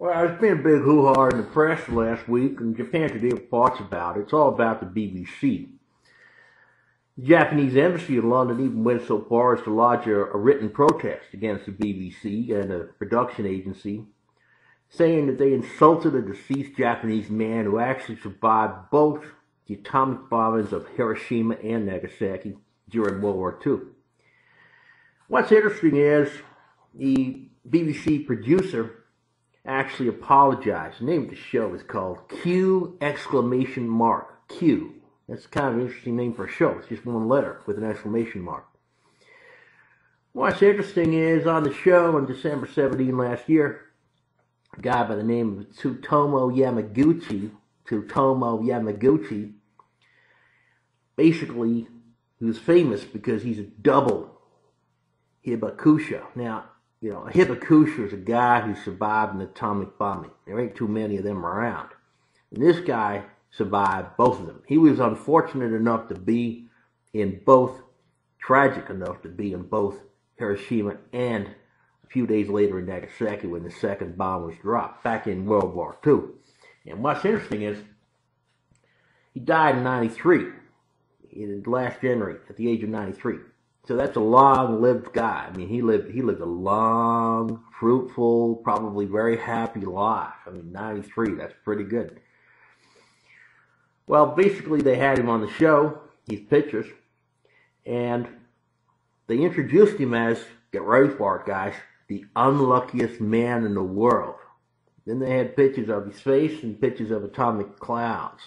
Well, there's been a big hoo-ha in the press last week, and Japan Today reports about it. It's all about the BBC. The Japanese embassy in London even went so far as to lodge a written protest against the BBC and a production agency, saying that they insulted a deceased Japanese man who actually survived both the atomic bombings of Hiroshima and Nagasaki during World War II. What's interesting is the BBC producer actually apologized. The name of the show is called Q! Q. That's kind of an interesting name for a show. It's just one letter with an exclamation mark. What's interesting is on the show on December 17 last year, a guy by the name of Tsutomu Yamaguchi, basically, he was famous because he's a double hibakusha. Now, you know, a hibakusha is a guy who survived an atomic bombing. There ain't too many of them around. And this guy survived both of them. He was unfortunate enough to be in both, tragic enough to be in both Hiroshima and a few days later in Nagasaki when the second bomb was dropped back in World War II. And what's interesting is he died in 93, in last January, at the age of 93. So that's a long-lived guy. I mean, he lived a long, fruitful, probably very happy life. I mean, 93, that's pretty good. Well, basically, they had him on the show, these pictures, and they introduced him as, get ready for it, guys, the unluckiest man in the world. Then they had pictures of his face and pictures of atomic clouds.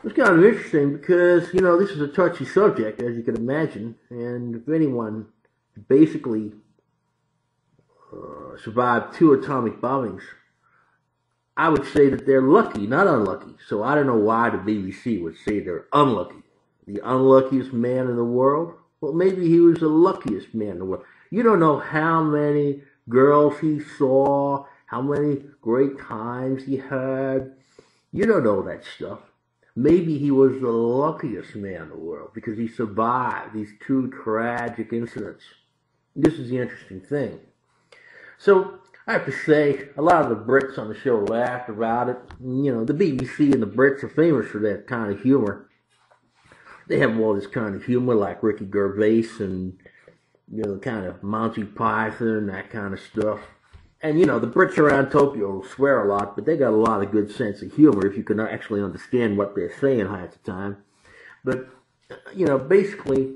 It's kind of interesting because, you know, this is a touchy subject, as you can imagine, and if anyone basically survived 2 atomic bombings, I would say that they're lucky, not unlucky. So I don't know why the BBC would say they're unlucky. The unluckiest man in the world? Well, maybe he was the luckiest man in the world. You don't know how many girls he saw, how many great times he had. You don't know that stuff. Maybe he was the luckiest man in the world because he survived these 2 tragic incidents. This is the interesting thing. So I have to say, a lot of the Brits on the show laughed about it. You know, the BBC and the Brits are famous for that kind of humor. They have all this kind of humor like Ricky Gervais and, you know, kind of Monty Python, that kind of stuff. And, you know, the Brits around Tokyo will swear a lot, but they got a lot of good sense of humor if you can actually understand what they're saying half the time. But, you know, basically,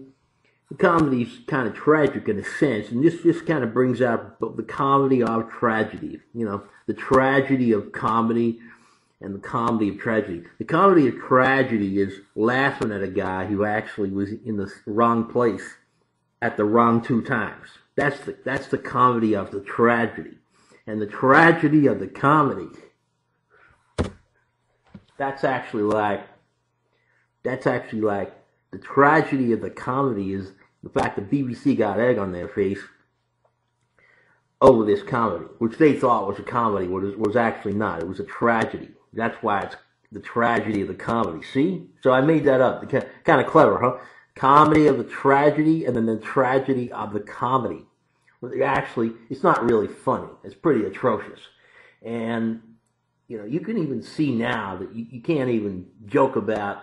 the comedy's kind of tragic in a sense, and this kind of brings out the comedy of tragedy. You know, the tragedy of comedy and the comedy of tragedy. The comedy of tragedy is laughing at a guy who actually was in the wrong place at the wrong 2 times. That's the comedy of the tragedy. And the tragedy of the comedy, that's actually like the tragedy of the comedy is the fact that BBC got egg on their face over this comedy, which they thought was a comedy, was actually not. It was a tragedy. That's why it's the tragedy of the comedy. See? So I made that up. Kind of clever, huh? Comedy of the tragedy and then the tragedy of the comedy. Actually, it's not really funny. It's pretty atrocious. And, you know, you can even see now that you can't even joke about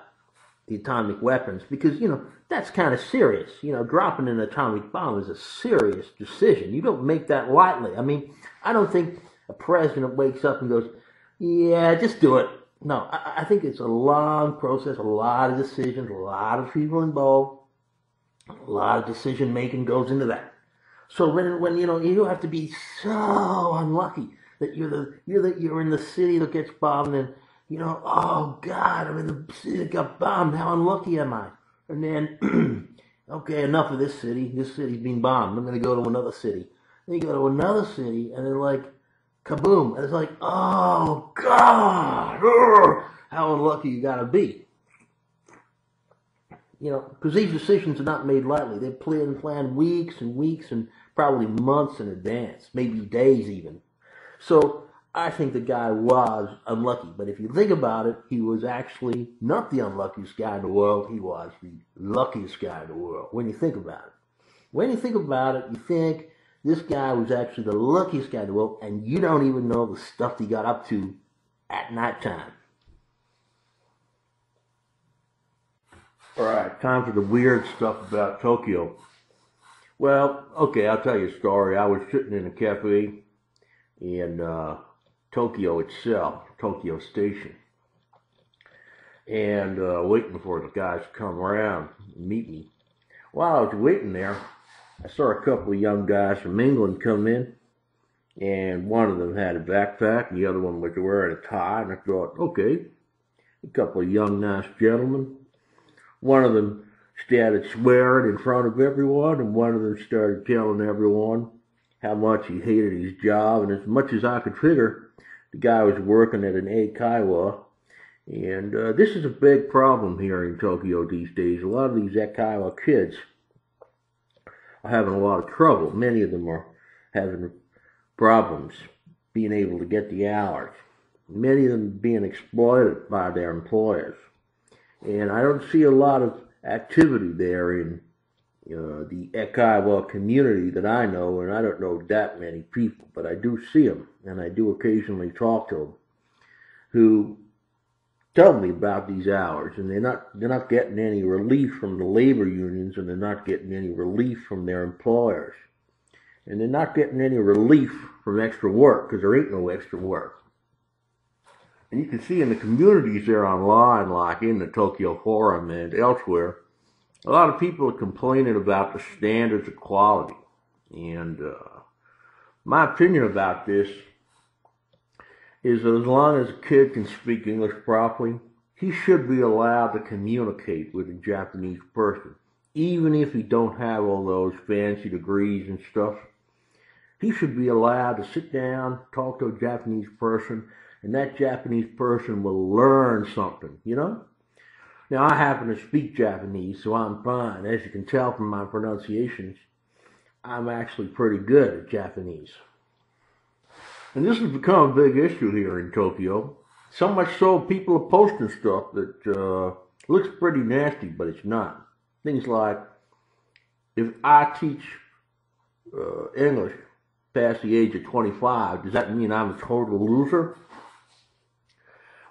the atomic weapons because, you know, that's kind of serious. You know, dropping an atomic bomb is a serious decision. You don't make that lightly. I mean, I don't think a president wakes up and goes, yeah, just do it. No, I think it's a long process, a lot of decisions, a lot of people involved, a lot of decision making goes into that. So when you know, you have to be so unlucky that you're in the city that gets bombed and, you know, oh God, I'm in the city that got bombed, how unlucky am I? And then, okay, enough of this city, this city's being bombed, I'm going to go to another city. Then you go to another city and then like, kaboom, and it's like, oh God, how unlucky you got to be. You know, because these decisions are not made lightly. They're planned weeks and weeks and probably months in advance, maybe days even. So I think the guy was unlucky. But if you think about it, he was actually not the unluckiest guy in the world. He was the luckiest guy in the world when you think about it. When you think about it, you think This guy was actually the luckiest guy in the world, and you don't even know the stuff he got up to at nighttime. Alright, time for the weird stuff about Tokyo. Well, okay, I'll tell you a story. I was sitting in a cafe in Tokyo itself, Tokyo Station, and waiting for the guys to come around and meet me. While I was waiting there, I saw a couple of young guys from England come in, and one of them had a backpack, and the other one was wearing a tie, and I thought, okay, a couple of young, nice gentlemen. One of them started swearing in front of everyone, and one of them started telling everyone how much he hated his job, and as much as I could figure, the guy was working at an eikaiwa, and this is a big problem here in Tokyo these days. A lot of these eikaiwa kids are having a lot of trouble. Many of them are having problems being able to get the hours. Many of them being exploited by their employers. And I don't see a lot of activity there in the eikaiwa community that I know, and I don't know that many people, but I do see them, and I do occasionally talk to them, who tell me about these hours, and they're not getting any relief from the labor unions, and they're not getting any relief from their employers, and they're not getting any relief from extra work, because there ain't no extra work. And you can see in the communities there online, like in the Tokyo Forum and elsewhere, a lot of people are complaining about the standards of quality. And my opinion about this is that as long as a kid can speak English properly, he should be allowed to communicate with a Japanese person. Even if he don't have all those fancy degrees and stuff, he should be allowed to sit down, talk to a Japanese person, and that Japanese person will learn something, you know? Now, I happen to speak Japanese, so I'm fine. As you can tell from my pronunciations, I'm actually pretty good at Japanese. And this has become a big issue here in Tokyo. So much so, people are posting stuff that looks pretty nasty, but it's not. Things like, if I teach English past the age of 25, does that mean I'm a total loser?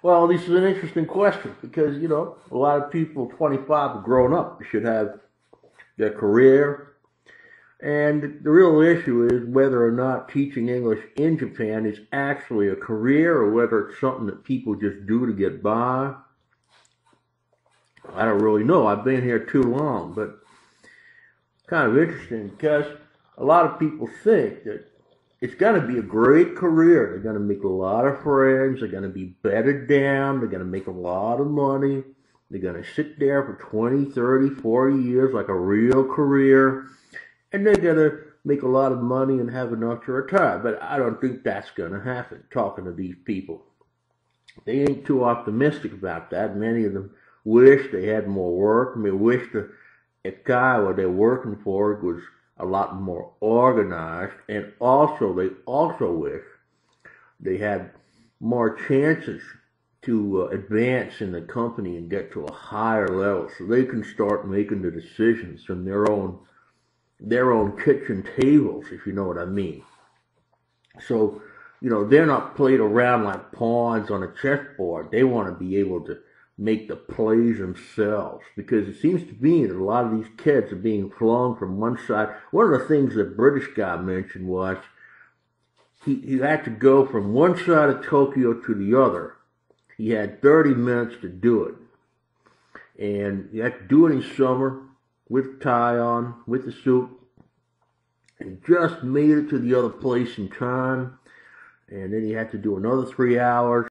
Well, this is an interesting question because, you know, a lot of people 25 are grown up. They should have their career. And the real issue is whether or not teaching English in Japan is actually a career or whether it's something that people just do to get by. I don't really know. I've been here too long, but it's kind of interesting because a lot of people think that it's going to be a great career. They're going to make a lot of friends. They're going to be bedded down. They're going to make a lot of money. They're going to sit there for 20, 30, 40 years like a real career. And they're going to make a lot of money and have enough to retire. But I don't think that's going to happen, talking to these people. They ain't too optimistic about that. Many of them wish they had more work. They wish the eikaiwa they're working for was a lot more organized. And also, they also wish they had more chances to advance in the company and get to a higher level so they can start making the decisions from their own kitchen tables, if you know what I mean. So, you know, they're not played around like pawns on a chessboard. They want to be able to make the plays themselves, because it seems to me that a lot of these kids are being flung from one side. One of the things that British guy mentioned was he had to go from one side of Tokyo to the other. He had 30 minutes to do it. And you had to do it in summer, with a tie on, with the suit, and just made it to the other place in time. And then he had to do another 3 hours